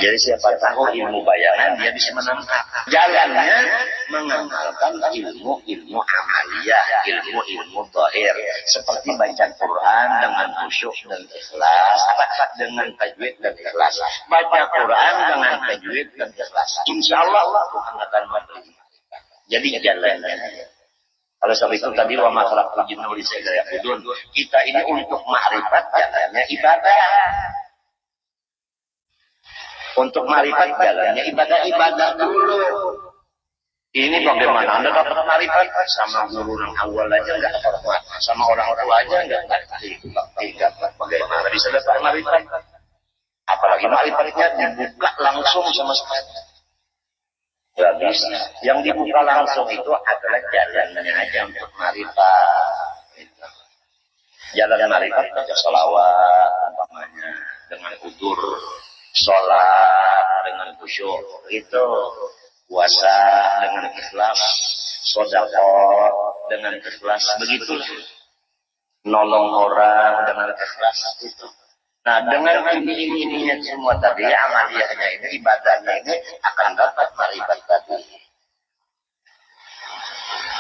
Jadi siapa tahu ilmu bayangan dia bisa menangkap. Jalannya mengamalkan ilmu amaliyah, ilmu zahir, seperti baca Quran dengan khusyuk dan ikhlas, dengan tajwid dan ikhlas. Baca Quran dengan tajwid dan ikhlas. Insyaallah Tuhan akan memberi. Jadi jalannya. Kalau sebab itu tadi wa ma khalaqtul jinna wal insa illa liya'budun. Kita ini untuk ma'rifat jalannya ibadah. Untuk ma'rifat jalannya ibadah dulu. Ini bagaimana Anda dapat ma'rifat? Sama guru yang awal aja enggak hormat, sama orang tua aja enggak ngerti. Bagaimana bisa dapat ma'rifat? Apalagi ma'rifatnya dibuka langsung sama sekali. Enggak bisa. Yang dibuka langsung itu adalah jalannya aja untuk ma'rifat. Jalan ma'rifat baca sholawat umpamanya dengan udur, sholat dengan khusyuk, itu puasa dengan ikhlas, sedekah dengan ikhlas, begitulah. Nolong orang dengan ikhlas itu. Nah, dengan ini semua tadi, amaliyahnya ini, ibadahnya ini akan dapat ma'rifat tadi.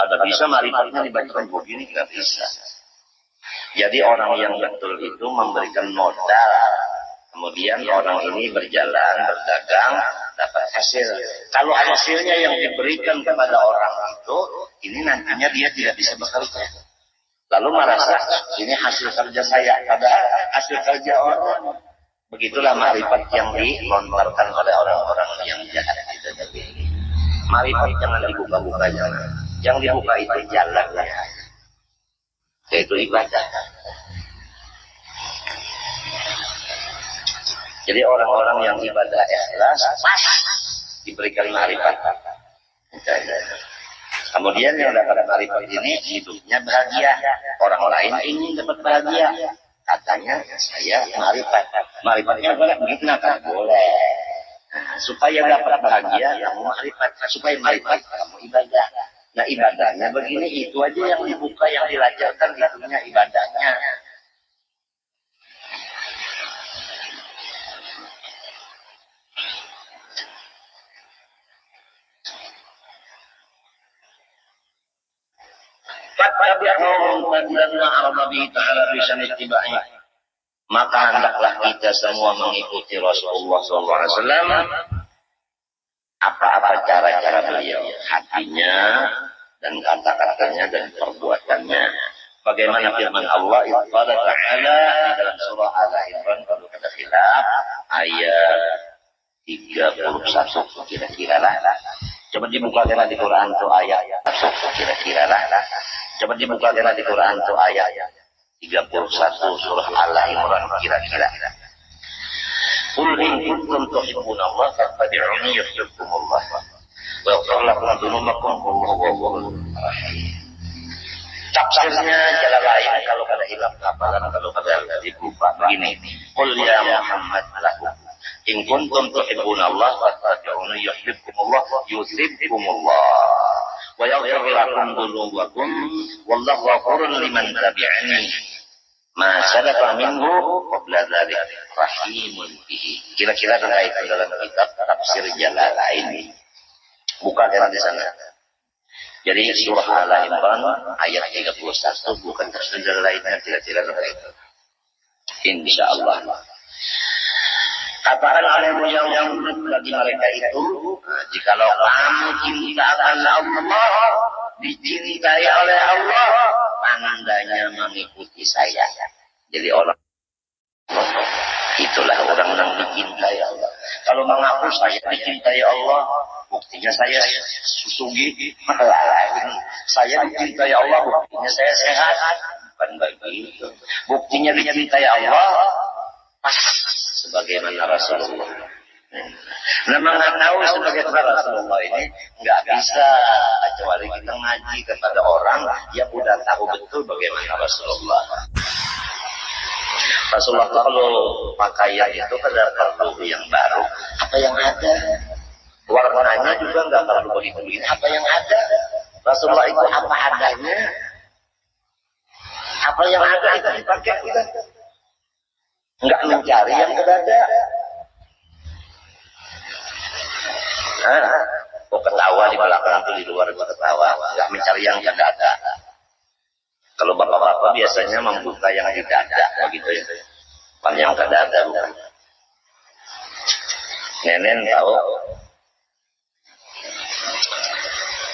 Ada bisa ma'rifatnya dibacakan begini, tidak bisa. Jadi orang yang betul itu memberikan modal. Kemudian orang ini berjalan, berdagang, dapat hasil. Kalau hasilnya yang diberikan kepada orang itu, ini nantinya dia tidak bisa bekerja. Lalu merasa, ini hasil kerja saya, padahal hasil kerja orang. Begitulah ma'rifat yang dilontarkan oleh orang-orang yang jahat itu. Ma'rifat jangan dibuka-buka, jangan. Yang dibuka itu jalannya, yaitu ibadah. Jadi orang-orang yang ibadah ikhlas pas diberikan ma'rifat. Kemudian yang dapat ma'rifat ini hidupnya bahagia. Orang lain ingin dapat bahagia. Katanya saya ma'rifat. Ma'rifatnya boleh digunakan? Boleh. Nah, supaya dapat bahagia kamu ma'rifat. Supaya ma'rifat kamu ibadah. Nah ibadahnya begini, itu aja yang dibuka, yang dilancarkan itunya ibadahnya. Maka hendaklah kita semua mengikuti Rasulullah SAW. Apa-apa cara-cara beliau, hatinya dan kata-katanya dan perbuatannya. Bagaimana firman Allah Ta'ala di dalam surah Al-Imran kalau kata khilaf ayat 31 kira-kira lah. Coba dibuka kira di Quran tuh ayat kira-kira lah. Coba dibuka kira di Quran tuh ayat 31 surah Al-Imran kira-kira. Qul in kuntum tuhibbuna Allah fattabi'uni yuhibbukumullah wa yaghfir lakum dzunubakum wallahu ghafurur rahim. Tafsirnya jalan lain kalau pada hilang hafalan, kalau pada dibuka begini. Qul ya Muhammad lakum in kuntum tuhibbuna Allah fattabi'uni yuhibbukumullah yusibbukumullah wa yaghfir lakum dzunubakum wallahu ghafurun liman tabi'ani. Ma sadaqa minhu qabla dzalik rahimun bihi. Kira-kira terkait dalam kitab tafsir Jalalain. Buka kira di sana. Jadi surah Al-Imran ayat 31 bukan tafsir Jalalainnya, kira-kira terkait. Insyaallah. Katakan oleh yang bagi mereka itu, jikalau kamu cinta akan Allah, dicintai oleh Allah, tandanya mengikuti saya. Jadi orang itulah orang yang dicintai Allah. Kalau mengaku saya dicintai Allah, buktinya saya susugi, saya dicintai Allah, buktinya saya sehat. Bukan begitu. Buktinya dicintai Allah pas sebagaimana Rasulullah. Nah, mengetahui sebagaimana Rasulullah ini nggak bisa kecuali kita ngaji kepada orang yang udah tahu betul bagaimana Rasulullah. Rasulullah kalau pakaian itu pada perlu yang baru, apa yang ada, warnanya juga nggak perlu begitu-begitu, apa yang ada. Rasulullah itu apa adanya, apa yang ada itu dipakai kita. Nggak mencari yang berbeda. Oh ketawa di belakang tuh, di luar itu ketawa, nggak mencari yang tidak ada. Kalau bapak-bapak biasanya membuka yang tidak ada, begitu ya. Pan yang tidak ada bukan. Nenek tahu.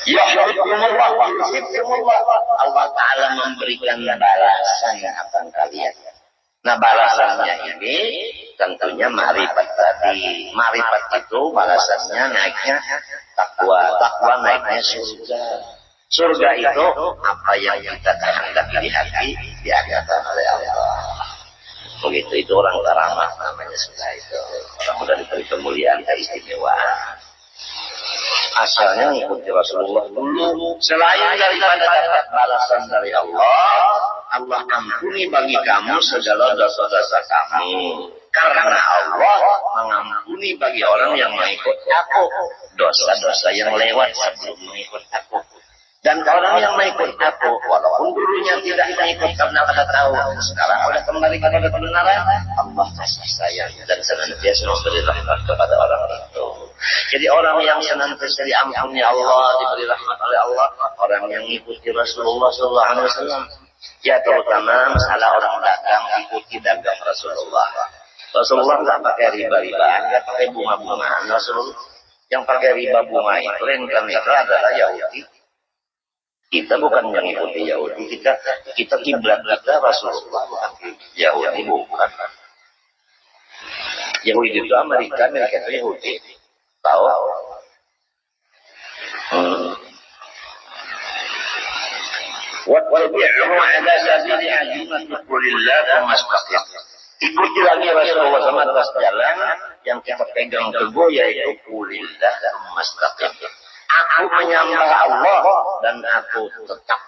Yahdikumullah wa yuhibbukumullah. Allah Ta'ala memberikan balasan akan kalian. Nah balasannya ini tentunya ma'rifat tadi. Ma'rifat itu balasannya naiknya takwa. Takwa naiknya surga. Surga itu apa yang kita kehendaki di hati diadakan oleh Allah. Begitu itu orang karamah namanya surga itu. Orang mudah diberi kemuliaan keistimewaan. Asalnya mengikuti Rasulullah dulu. Selain daripada dapat balasan dari Allah, Allah ampuni bagi kamu segala dosa-dosa kamu. Karena Allah mengampuni bagi orang yang mengikut aku dosa-dosa yang lewat sebelum mengikut aku. Dan orang yang mengikut aku, walaupun dulunya tidak mengikut karena pada tahu, sekarang sudah kembali kepada kebenaran, Allah kasih sayang dan senantiasa memberi rahmat kepada orang itu. Jadi orang yang senantiasa diampuni Allah, diberi rahmat oleh Allah, orang yang mengikuti Rasulullah SAW. Ya terutama masalah orang dagang ikuti dagang Rasulullah. Rasulullah nggak pakai riba-ribaan, nggak pakai bunga-bungaan. Rasulullah yang pakai riba bunga itu, yang itu adalah Yahudi. Kita bukan mengikuti Yahudi, kita kiblat kita Rasulullah, bukan Yahudi, bukan. Yahudi itu Amerika itu Yahudi. Tahu? Wattabi'uhu ala sabili ajmatillah famastaqim. Ikuti lagi Rasulullah sama atas jalan yang kita pegang teguh yaitu qulillah famastaqim. Aku menyembah Allah dan aku tetap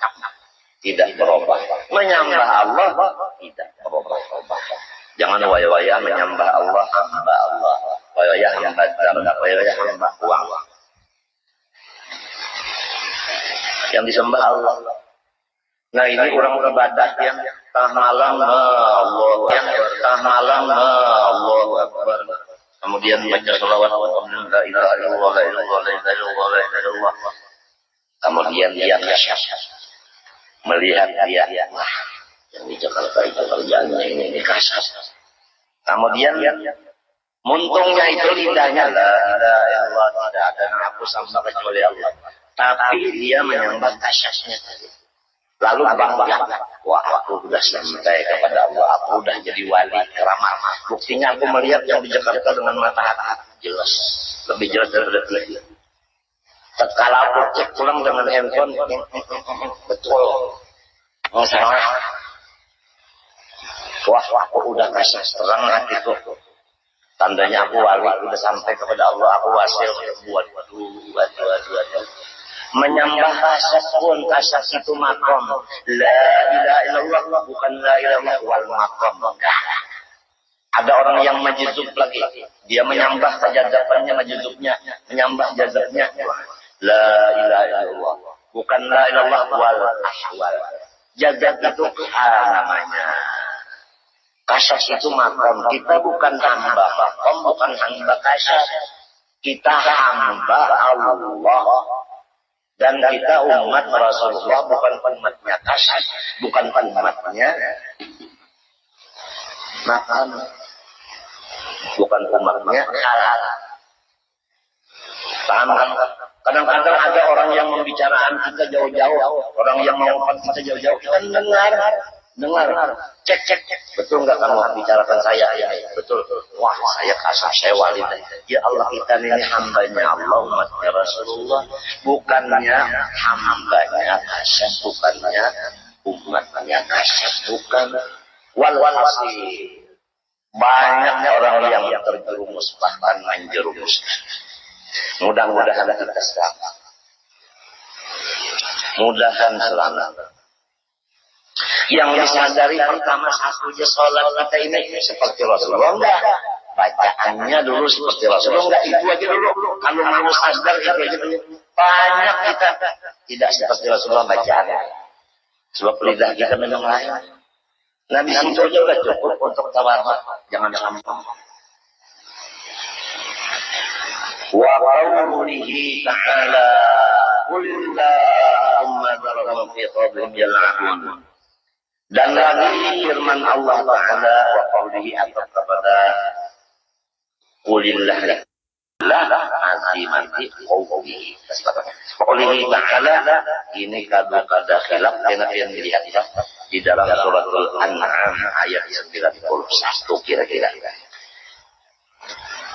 tidak berubah. Menyembah Allah tidak berubah. Jangan waya-waya menyembah Allah, hamba Allah. Waya-waya hamba darah, waya-waya hamba uang. Yang disembah Allah. Nah ini orang ibadah yang tengah malam Allah, yang tengah malam Allah Akbar. Kemudian baca salawat la ilaha illallah la ilaha illallah. Kemudian dia melihat dia yang di Jakarta itu kerjanya ini kasar. Kemudian muntungnya itu lidahnya la ilaha tidak ada aku sama kecuali Allah. Tapi dia menyembah kasyasnya tadi. Lalu bangga, wah aku sudah sampai kepada Allah, aku sudah jadi wali keramat. Buktinya aku melihat yang di Jakarta dengan mata hati jelas, lebih jelas dari lagi. Tatkala aku cek pulang dengan handphone, betul, salah. Wah aku udah kasih terang hatiku. Tandanya aku wali, udah sampai kepada Allah, aku wasil buat menyembah kasas pun kasas itu makom. La ilaha illallah bukan la ilaha wal makom. Ada orang yang majuzub lagi. Dia menyembah tajazabannya majuzubnya, menyembah jazabnya. La ilaha illallah bukan la ilaha wal ahwal. Jazab itu namanya. Kasas itu makom. Kita bukan hamba makom, bukan hamba kasas. Kita hamba Allah. Dan kita umat Rasulullah bukan umatnya kasar, bukan umatnya makan, bukan umatnya halal. Paham kan? Kadang-kadang ada orang yang membicarakan kita jauh-jauh, orang yang mengumpat kita jauh-jauh, kita dengar, cek, betul nggak kamu bicarakan saya? Ya, betul. Wah, saya kasar, saya wali. Ya Allah, kita ini hambanya Allah, umatnya Rasulullah, bukannya hambanya kasar, bukannya umatnya kasar, bukan. Walwalasi banyaknya orang yang terjerumus bahkan menjerumus. Mudah-mudahan kita selamat. Mudahan selamat. Yang disadari pertama satunya sholat kita ini seperti Rasulullah enggak, bacaannya dulu seperti Rasulullah enggak, itu aja dulu. Kalau mau sadar itu aja dulu. Banyak kita tidak seperti Rasulullah bacaannya, sebab lidah kita memang lain. Nah di situ aja udah cukup untuk tawadhu, jangan sombong. Wa qawlihi ta'ala Qulillahumma darahum fi qawlihim yal'abun. Dan lagi firman Allah Ta'ala wa qawlihi atas kepada Qulillah aziman fi qawlihi. Qawlihi Ta'ala ini kada khilaf yang dilihat di dalam suratul An'am ayat 91 kira-kira.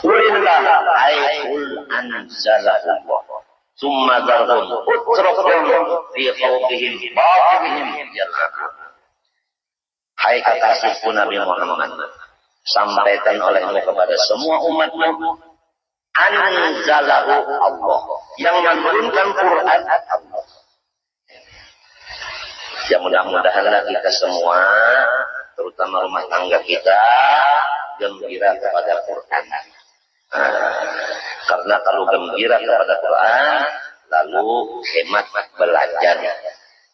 Qulillah ay qul anzalallahu summa darhum utrakum fi qawlihim batilihim yal'abun. Hai kekasihku Nabi Muhammad, sampaikan olehmu kepada semua umatmu, anzalahu Allah, yang menurunkan Quran Allah. Ya mudah-mudahanlah kita semua, terutama rumah tangga kita, gembira kepada Quran. Karena kalau gembira kepada Quran, lalu hemat belajar.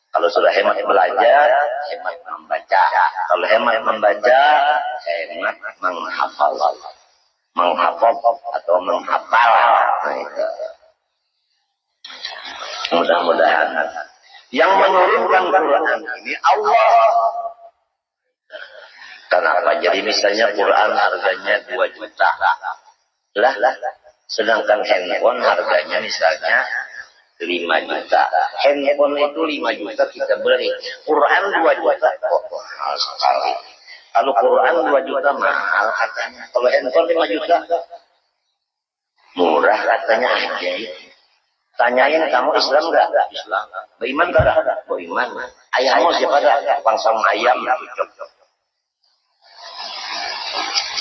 Kalau sudah hemat belajar, hemat membaca. Kalau hemat membaca, hemat menghafal. Menghafal atau menghafal. Mudah-mudahan. Yang menurunkan Quran ini Allah. Kenapa? Jadi misalnya Quran harganya 2 juta. Lah, sedangkan handphone harganya misalnya 5 juta. Handphone itu 5 juta kita beli. Quran 2 juta. Oh, mahal sekali. Kalau Quran 2 juta mahal katanya. Kalau handphone 5 juta murah katanya aja. Tanyain kamu Islam enggak? Islam. Beriman enggak? Beriman. Ayahmu siapa dah? Pangsam ayam.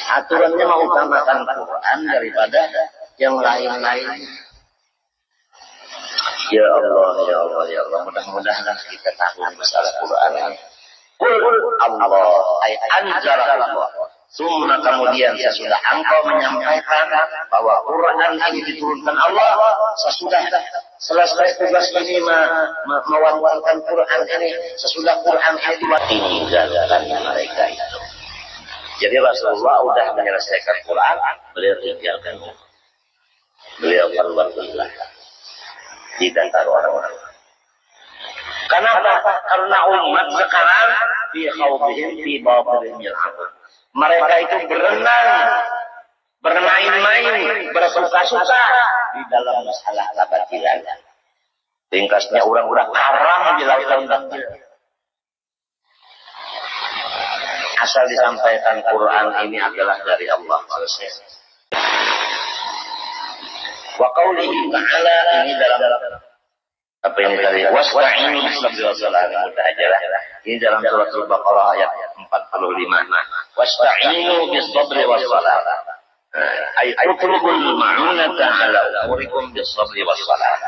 Aturannya mau utamakan Quran daripada yang lain-lain. Ya Allah, ya Allah, ya Allah. Mudah-mudahan kita tahu masalah Quran ini. Allah, ay anzalallah. Summa kemudian sesudah engkau menyampaikan bahwa Quran ini diturunkan Allah, sesudah selesai tugas ini mewariskan Quran ini, sesudah Quran ini ditinggalkan mereka itu. Jadi Rasulullah sudah menyelesaikan Quran, beliau tinggalkan. Beliau keluar di antara orang-orang. Kenapa? Karena umat sekarang fi khawbihim fi batilihim yal'abun. Mereka itu berenang, bermain-main, bersuka-suka di dalam masalah kebatilan. Ringkasnya orang-orang haram di lautan batil. Asal disampaikan Quran ini adalah dari Allah. Selesai. Wa qawlihi ta'ala ini dalam apa yang tadi wasta'inu bis-sabri was-salah, mudah aja lah. Ini dalam surat Al-Baqarah ayat 45. Wasta'inu bis-sabri was-salah. Ay utlubul ma'unata 'ala umurikum bis-sabri was-salah.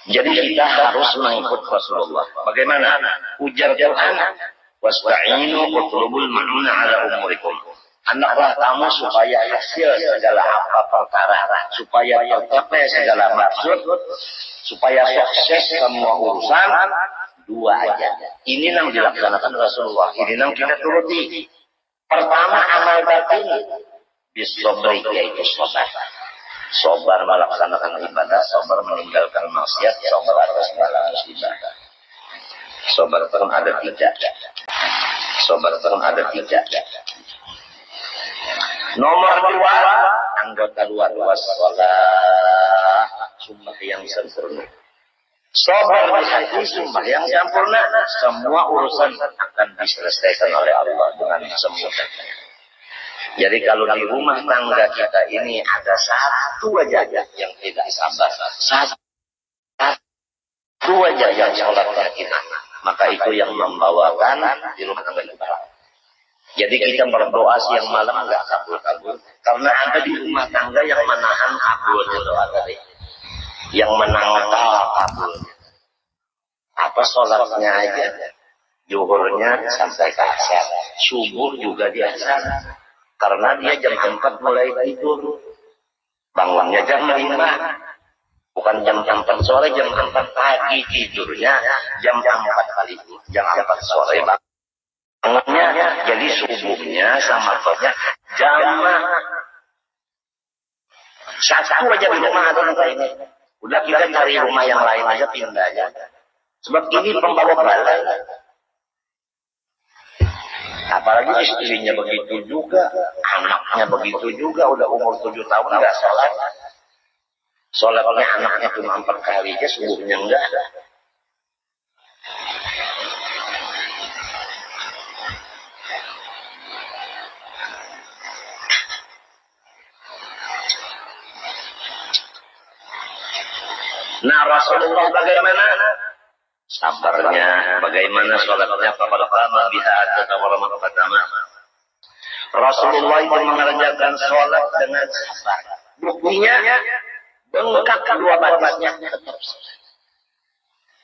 Jadi kita harus mengikut Rasulullah. Bagaimana? Ujar Quran, wasta'inu utlubul ma'una 'ala umurikum. Hendaklah kamu supaya hasil segala apa perkara, supaya tercapai segala maksud, supaya sukses semua urusan, 2 aja. Ini yang dilaksanakan Rasulullah, ini yang kita turuti. Pertama amal batin, bisobri, yaitu sabar. Sabar melaksanakan ibadah, sabar meninggalkan maksiat, sabar atas segala musibah. Sabar terus ada 3. Sabar terus ada 3. Nomor 2, anggota luar wassalah, sumpah yang sempurna. Sabar di hati, sumpah yang sempurna, semua urusan akan diselesaikan oleh Allah dengan semua. Jadi kalau di rumah tangga kita ini ada satu aja yang tidak sabar, satu aja yang sholatnya kita, maka itu yang membawakan di rumah tangga kita. Jadi kita berdoa siang malam enggak kabul-kabul. Karena ada di rumah tangga yang menahan kabulnya doa tadi. Yang menangkal kabulnya. Apa sholatnya aja. Zuhurnya sampai ke asar. Subuh juga di asar. Karena dia jam 4 mulai tidur. Bangunnya jam 5. Bukan jam 4 sore, jam 4 pagi tidurnya. Jam 4 kali. Jam 4 sore bangunnya, jadi subuhnya sama farnya jamaah. Satu aja di rumah ada ini. Udah kita cari rumah yang lain aja, pindah aja. Sebab ini pembawa bala. Apalagi istrinya begitu juga, anaknya begitu juga, udah umur 7 tahun nggak sholat. Sholatnya anaknya cuma 4 kali aja, subuhnya enggak. Nah, Rasulullah bagaimana? Sabarnya, bagaimana sholatnya pertama biha atau pertama. Rasulullah itu mengerjakan sholat dengan sabar. Buktinya, bengkak kedua batasnya.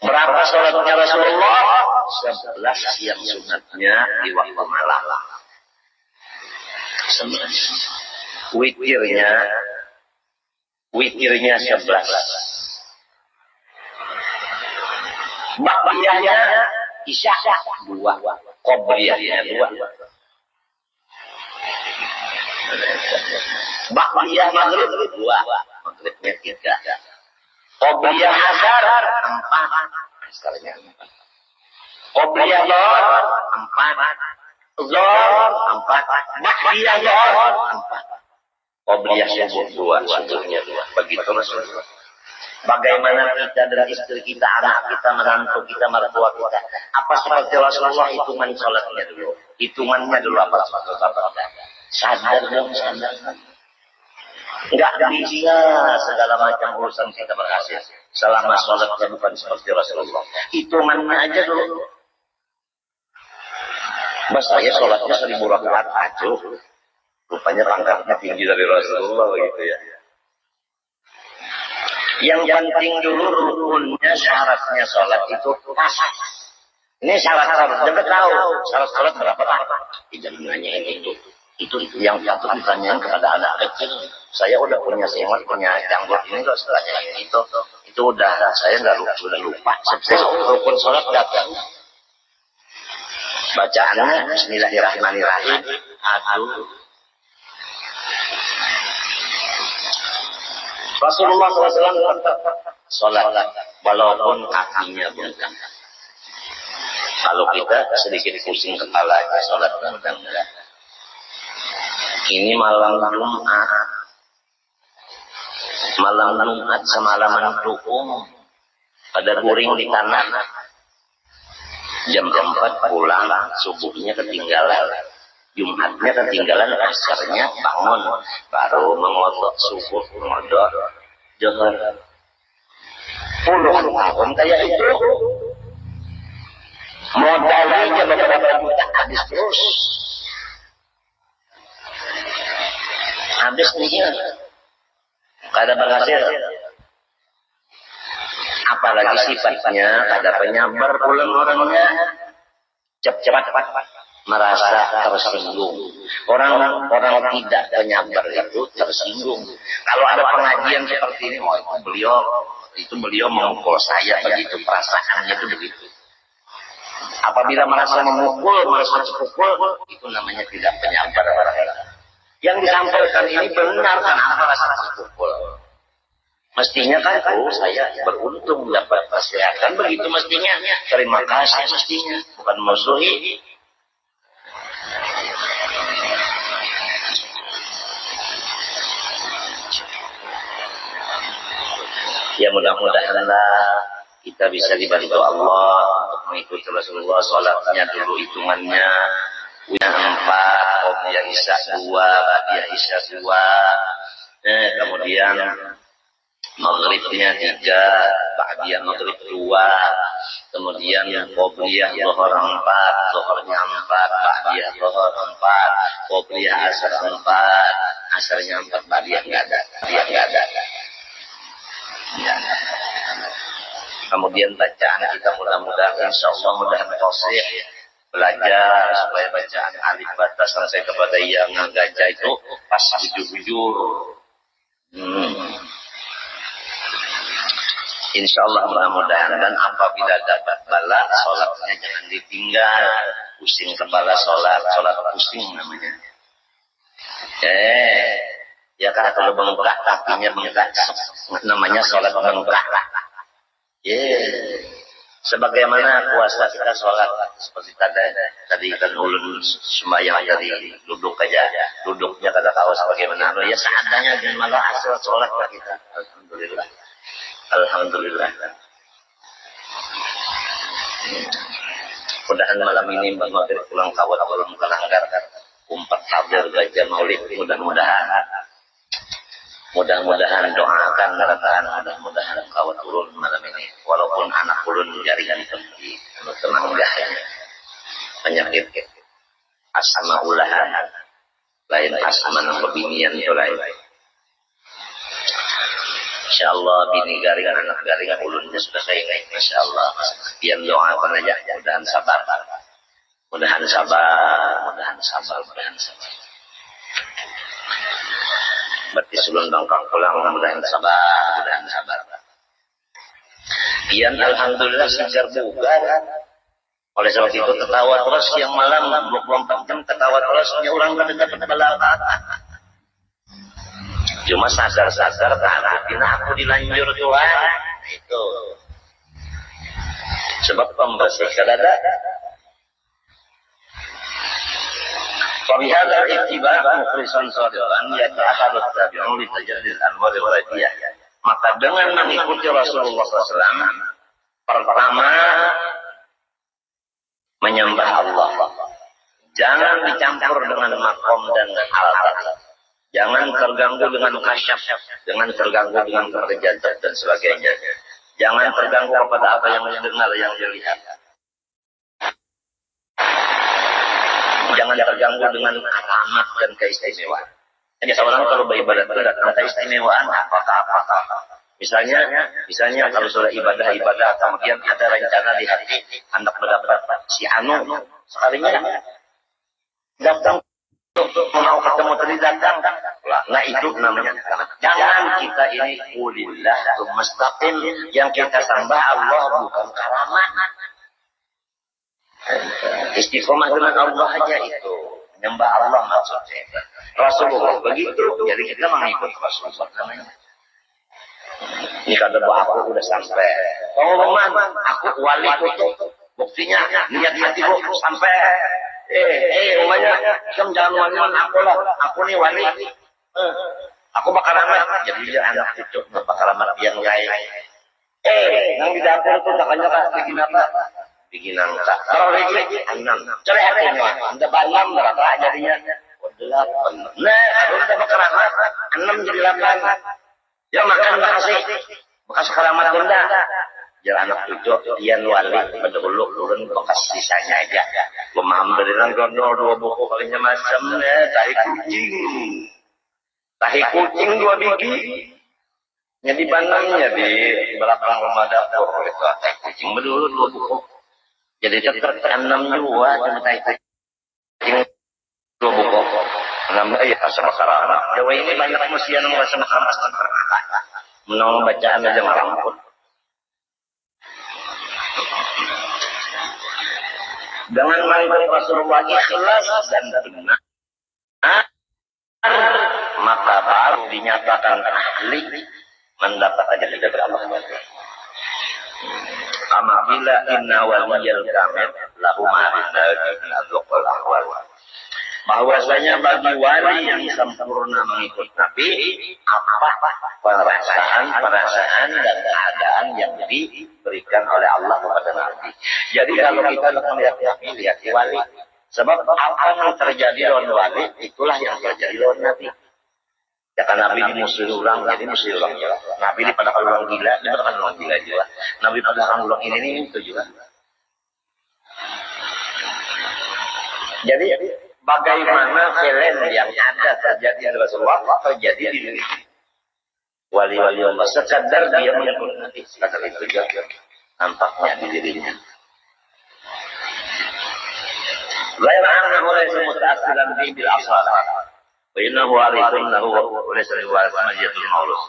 Berapa sholatnya Rasulullah? 11 yang sunatnya di waktu malam. 11. Witirnya 11. Ba'diyahnya isya 2, qobliyahnya 2. Ba'diyah maghrib 2, maghribnya 3. Qobliyah asar 4, asarnya 4. Qobliyah zuhur 4, zuhur 4, ba'diyah zuhur 4. Qobliyah subuh 2, subuhnya 2. Begitu Rasulullah. Bagaimana kita dan istri kita, anak kita, menantu kita, mertua kita. Apa seperti Rasulullah hitungan sholatnya dulu. Hitungannya dulu apa seperti Bapak. Sadar dong, sadar. Enggak bisa segala macam urusan kita berhasil. Selama sholatnya bukan seperti Rasulullah. Hitungannya aja dulu. Mas saya sholatnya 1000 rakaat aja. Rupanya pangkatnya tinggi dari Rasulullah begitu ya. Yang penting dulu rukunnya, syaratnya sholat itu pas. Ini syarat-syarat. Jangan tahu syarat sholat berapa pak? Jangan nanyain itu. Itu yang patut ditanyakan kepada anak kecil. Saya udah punya sehat, punya janggut ini loh. Setelahnya itu udah saya nggak lupa. Sukses rukun sholat datang. Bacaannya Bismillahirrahmanirrahim. Aduh. Rasulullah SAW sholat walaupun kakinya bengkak. Kalau kita sedikit pusing kepalanya sholat bengkak. Ini malam Jumat. Malam Jumat semalaman dukung. Pada guring di tanah. Jam 4 pulang, subuhnya ketinggalan. Jumatnya ketinggalan, asarnya bangun, baru mengodok subuh, mengodok zuhur. Puluhan tahun kayak itu, modalnya beberapa juta habis terus, habis nih, kada berhasil. Apalagi sifatnya kada penyabar pulang orangnya, cepat merasa tersinggung. Orang tidak penyabar itu tersinggung. Kalau ada pengajian seperti ini, oh itu beliau memukul saya, begitu perasaannya itu begitu. Apabila merasa memukul, merasa terpukul, itu namanya tidak penyabar. Yang disampaikan ini benar, kenapa rasa terpukul? Mestinya kan, saya beruntung dapat kesehatan, begitu mestinya. Terima kasih mestinya, bukan musuhi. Ya mudah-mudahanlah kita bisa dibantu Allah untuk mengikuti Rasulullah. Sholatnya dulu hitungannya punya 4, qobliyah isya 2, ba'diyah isya 2, kemudian maghribnya 3, ba'diyah maghrib 2, kemudian qobliyah zuhur 4, zuhurnya 4, ba'diyah zuhur 4, qobliyah asar 4, asarnya 4, ba'diyah enggak ada. Ya. Kemudian bacaan kita mudah-mudahan insyaallah mudah fasih, belajar supaya bacaan alif bata sampai kepada yang gajah itu pas bujur-bujur. Insyaallah mudah-mudahan. Dan apabila dapat bala sholatnya jangan ditinggal. Pusing kepala sholat pusing namanya. Ya kah atau bengkak, kakinya bengkak, namanya sholat bengkak. Sebagaimana puasa kita sholat seperti tadi kan ulun sembahyang dari duduk aja, duduknya kata tahu sebagaimana ya seadanya dan malah asal sholat kita. Alhamdulillah, alhamdulillah. Mudahan malam ini Mbak Maghrib pulang kawat belum kelanggar umpat hadir gajah maulid, mudah-mudahan doakan rataan, mudah-mudahan kawat turun malam ini walaupun anak ulun jaringan tinggi temanggahnya penyakit asma ulahan lain asma pebinian itu lain. Insyaallah bini garingan anak garingan ulunnya sudah saya Masya Allah. Yang doakan aja mudahan sabar, mudahan sabar, mudahan sabar, mudahan sabar. Berarti sebelum bangkang pulang mudahan sabar, mudahan sabar. Pian alhamdulillah sejar bugar. Oleh sebab itu ketawa terus yang malam 24 jam ketawa terusnya orang dapat balapan. Cuma sadar-sadar karena aku dilanjur Tuhan itu. Sebab pembersih dada. Fabihada ittiba' mukhlisan shadiqan yata'ahadu tabi'un li tajaddid al-anwar wal hidayah. Maka dengan mengikuti Rasulullah SAW, pertama menyembah Allah. Jangan dicampur dengan makom dan alat. Jangan terganggu dengan kasyaf, jangan terganggu dengan kerjaan dan sebagainya. Jangan terganggu kepada apa yang didengar, yang dilihat. Jangan terganggu dengan keramat dan keistimewaan. Jadi seorang kalau beribadah itu datang keistimewaan apa-apa. Misalnya kalau sudah ibadah kemudian ada rencana di hati hendak mendapat si anu sekalinya datang untuk mau ketemu tadi datang. Nah itu namanya jangan kita ini ulillah mustaqim yang kita sembah Allah bukan keramat. Istiqomah dengan Allah aja itu menyembah Allah maksudnya. Rasulullah begitu, jadi kita mengikut Rasulullah namanya. Ini kata aku udah sampai. Pengumuman aku wali tutup. Buktinya niat hatiku sampai. Umumnya kamu jangan wali aku lah. Aku nih wali. Aku bakal ramah. Jadi dia anak cucu bakal ramah yang lain. Yang di dapur tuh takanya bikin apa? Bikin angka. Kalau lagi 6. Coba hatinya. Anda 6 berapa jadinya? 8. Nah, kalau udah bakal ramah 6 jadi 8. Ya makan bekas keramat bunda. Jangan anak cucu Ian wali berdahulu turun bekas sisanya aja. Pemaham beneran gondol 2 buku kalinya macam tahi kucing 2 biji. Nya di bandangnya di belakang rumah dapur itu tahi kucing berdahulu 2 buku. Jadi tetap 6 juga cuma tahi kucing 2 buku. Namanya ya sama keramat. Jawa ini banyak manusia yang merasa keramat. Menang bacaan aja meramput. Dengan mengikuti Rasulullah ikhlas dan benar, maka baru dinyatakan ahli mendapat aja tidak berapa. Amabila inna waliyal kamil lahu ma'inna min adwaqal ahwal. Bahwasanya bagi wali yang sempurna mengikut Nabi apa perasaan dan keadaan yang diberikan oleh Allah kepada Nabi. Jadi kalau kita melihat Nabi, lihat wali. Sebab apa yang terjadi lawan wali, itulah yang terjadi lawan Nabi. Ya kan Nabi dimusuhi orang, jadi musuhi orang juga. Nabi dipadakan orang gila, dipadakan orang gila juga. Nabi padakan orang ini itu juga. Jadi bagaimana film yang ada terjadi di Rasulullah terjadi di diri wali-wali Allah sekadar dia mengikut Nabi sekadar itu juga nampaknya di dirinya. Lain annahu laysa muta'assilan bi bil asal. Wa innahu warithun lahu wa laysa waris majitul maulus.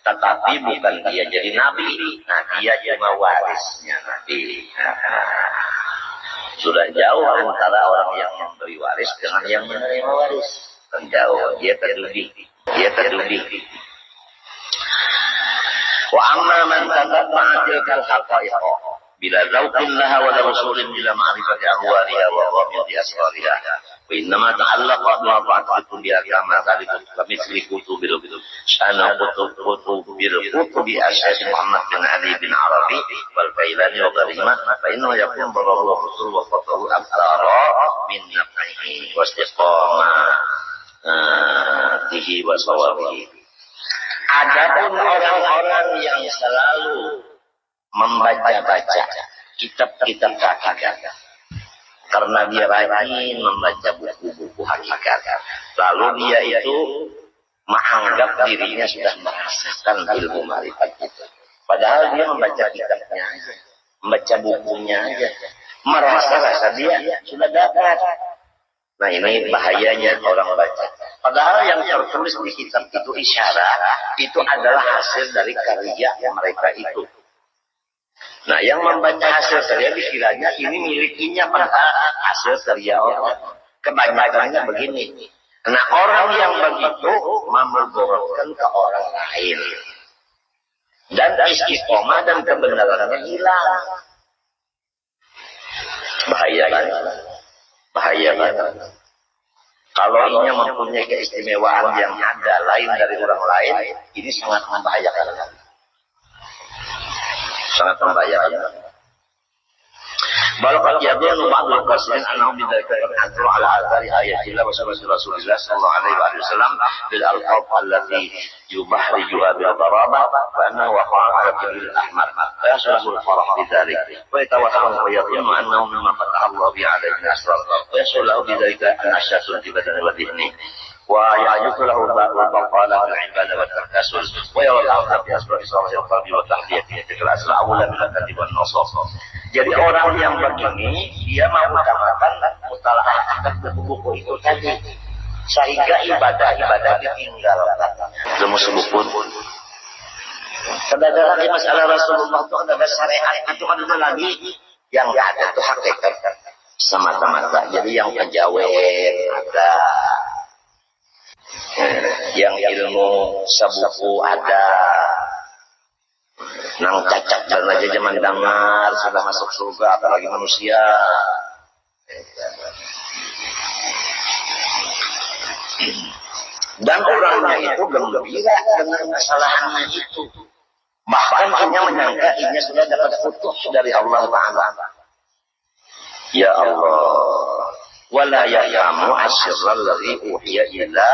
Tetapi bukan dia jadi nabi, nah dia cuma warisnya Nabi. Sudah jauh antara orang yang memberi waris dengan yang menerima waris. Dan jauh dia terdiri. Dia terdudih. Wa amma man tatabba'a tilkal haqa'iq bila zawqin laha wa rasulin bila ma'rifati ahwaliha wa ghamidi asrariha wa innama ta'allaqa bi ma'rifati biha kama thalika kamithli kutubil syana kutubil kutubi asy'ari Muhammad bin Ali bin Arabi wal Failani wa ghairihima fa innahu yakun barahu wa rasul wa qatahu abdara min naf'ihi wa istiqamatihi wa sawabihi. Adapun orang-orang yang selalu membaca-baca kitab-kitab hakikat karena dia rajin membaca buku-buku hakikat, lalu dia itu menganggap dirinya sudah merasakan ilmu marifat itu, padahal dia membaca kitabnya aja, membaca bukunya aja, merasa dia sudah dapat. Nah, ini bahayanya orang baca. Padahal yang tertulis di kitab itu isyarat, itu adalah hasil dari karya mereka itu. Nah, yang membaca hasil karya dikiranya ini milikinya, padahal hasil karya orang. Kebanyakannya begini. Nah, orang yang begitu memperboroskan ke orang lain. Dan istiqomah dan kebenarannya hilang. Bahaya kan? Bahaya banget. Kalau ini mempunyai keistimewaan yang ada lain dari orang lain, ini sangat membahayakan. Sangat membahayakan. Balaqad yadhunnu ba'dul qasirin annahum bidzalika hadru ala athari ayatillah wa sunnati Rasulillah sallallahu alaihi wasallam bil alqab allati yubahriju bil daraba wa annahu waqa'a ala bil ahmar fa yasrahu al farah bidzalik wa yatawahhamu wa yadhunnu annahu mimma fataha Allah bi alaihi asrar wa yasrahu bidzalika an ashasun fi badani wa dhihni wa ya'juzu lahu ba'dul baqala al ibadah wa takasul wa yawallahu bi asrar sallallahu alaihi wa tahdiyati tilka asra awla min al-kadhib wan nasab. Jadi orang yang begini, dia mau utamakan mutalaah buku-buku itu tadi, sehingga ibadah-ibadah ditinggalkan. Ilmu sebut. Ada lagi masalah Rasulullah itu, ada syariat itu kan ada lagi yang nggak ada itu hakikat semata-mata. Jadi yang kejawen ada, yang ilmu sebuku ada. Nang cacat dan aja zaman dengar sudah masuk surga, apalagi manusia. Dan orangnya itu gembira dengan kesalahannya itu. Bahkan hanya menyangka inya sudah dapat putus dari Allah Ta'ala. Ya Allah, wala ya'lamu asyrral ladzi uhiya ila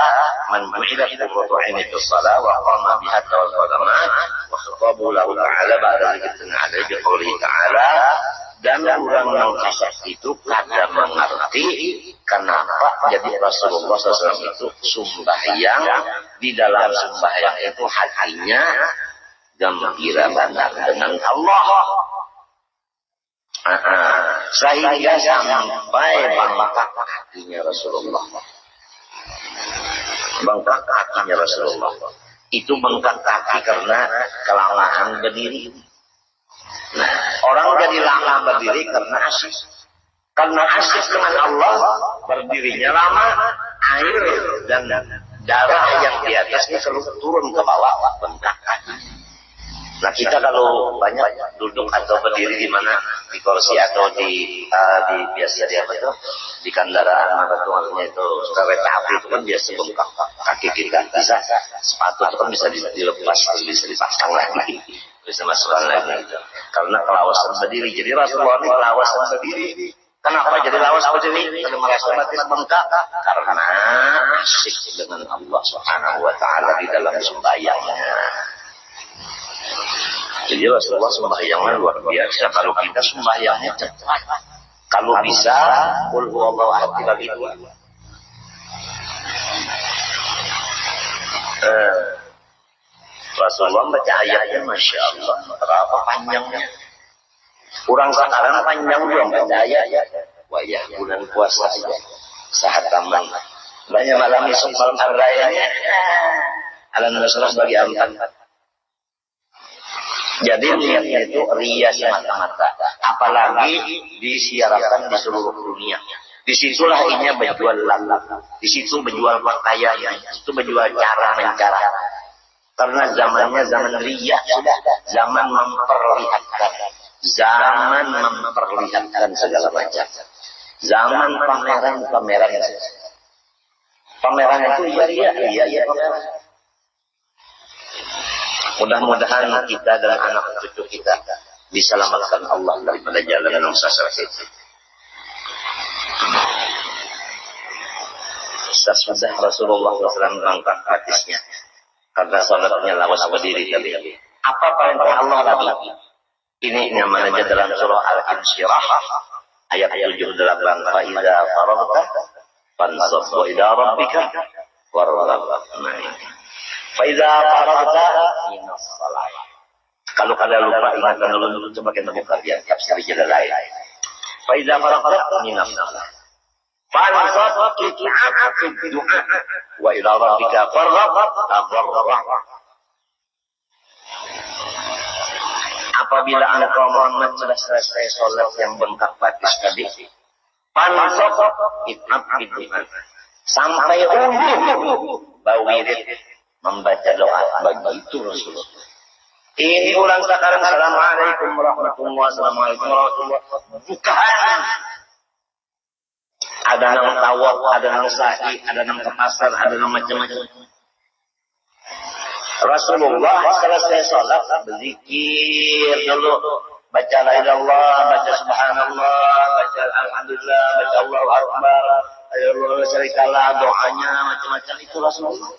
man bu'ida qurratu 'aini fi shalah wa qama biha tawakkalamat wa khatabu lahu ta'ala ba'da dzikrin 'alaihi bi qouli ta'ala. Dan orang yang kasar itu kada mengerti kenapa jadi Rasulullah SAW itu sembahyang, di dalam sembahyang itu hatinya gembira banget dengan Allah. Sehingga sampai bengkak hatinya Rasulullah. Bengkak hatinya Rasulullah. Itu bengkak kaki karena kelelahan berdiri. Nah, orang jadi lama berdiri karena asyik. Karena asyik dengan Allah, berdirinya lama, air dan darah yang di atasnya selalu turun ke bawah, bengkak kaki. Nah, kita kalau banyak duduk atau berdiri di mana, di kursi atau di biasa di apa itu, di kendaraan apa itu maksudnya itu kereta api itu kan biasa bengkak kaki kita, bisa sepatu itu kan bisa dilepas, bisa dipasang lagi, bisa masukkan lagi gitu. Karena kelawasan berdiri. Jadi Rasulullah ini kelawasan berdiri. Kenapa jadi lawas berdiri? Karena merasa mati bengkak karena asyik dengan Allah Subhanahu wa taala di dalam sembahyangnya. Jadi Rasulullah sembahyangnya luar biasa. Kalau kita sembahyangnya cepat, kalau bisa qul huwallahu ahad bagi dua. Rasulullah baca ayatnya Masya Allah, berapa panjangnya. Kurang sekarang panjang belum baca ayat. Wah ya, bulan puasa aja saat tambang banyak malam esok malam harayanya ala Rasulullah bagi ampan. Jadi niatnya itu ria semata-mata, apalagi disiarkan di seluruh dunia. Disitulah inya menjual lalat, di situ menjual pakaian, di situ menjual cara mencara. Karena zamannya zaman riya sudah, zaman memperlihatkan, segala macam, zaman pameran. Pameran itu iya pameran. Mudah-mudahan kita dan anak cucu kita diselamatkan Allah daripada jalan yang sesat itu. Sesudah Rasulullah SAW mengangkat hadisnya karena salatnya lawas berdiri tadi. Apa perintah Allah lagi? Ini namanya dalam surah Al-Insyirah ayat 78. Fa idza faragta fansab wa ila rabbika warghab. Fa idza faragta minas shalah. Kalau kalian lupa ingatkan dulu coba kita buka biar tafsir jalan lain. Fa idza faragta minas shalah. Fansab fi du'a wa ila rabbika farghab tabarrah. Apabila engkau Muhammad sudah selesai sholat yang bengkak batis tadi, fansab sampai bau wirid membaca doa begitu Rasulullah. Ini ulang sekarang. Assalamualaikum warahmatullahi wabarakatuh. Bukan. Ada yang tawaf, ada yang sa'i, ada yang ke pasar, ada yang macam-macam. Rasulullah selesai sholat berzikir dulu, baca la ilallah, baca subhanallah, baca alhamdulillah, baca Allahu akbar, Allah syarikalah, doanya macam-macam itu Rasulullah.